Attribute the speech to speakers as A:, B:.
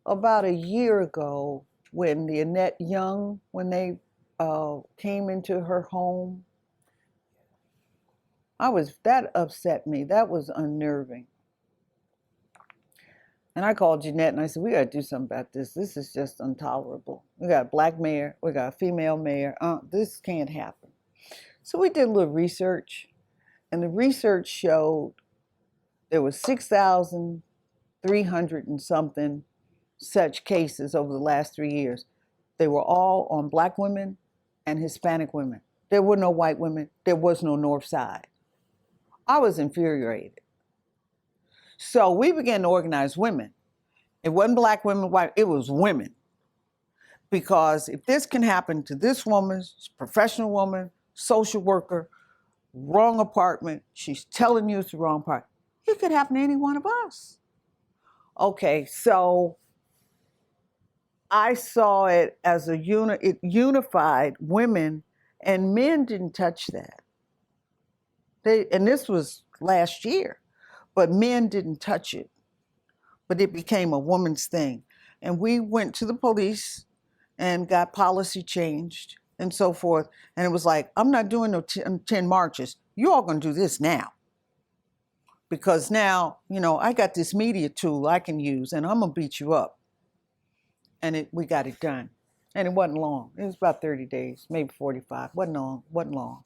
A: about a year ago when the Annette Young, when they came into her home. That upset me. That was unnerving. And I called Jeanette and I said, we got to do something about this. This is just intolerable. We got a black mayor, we got a female mayor. This can't happen. So we did a little research, and the research showed there was 6,300 and something such cases over the last 3 years. They were all on black women and Hispanic women. There were no white women. There was no North Side. I was infuriated. So we began to organize women. It wasn't black women, white, it was women. Because if this can happen to this woman, professional woman, social worker, wrong apartment, she's telling you it's the wrong part, it could happen to any one of us. Okay, so I saw it as it unified women, and men didn't touch that. And this was last year, but men didn't touch it. But it became a woman's thing. And we went to the police and got policy changed and so forth. And it was like, I'm not doing no 10 marches. You all gonna do this now. Because now, I got this media tool I can use and I'm gonna beat you up. And we got it done. And it wasn't long. It was about 30 days, maybe 45. Wasn't long.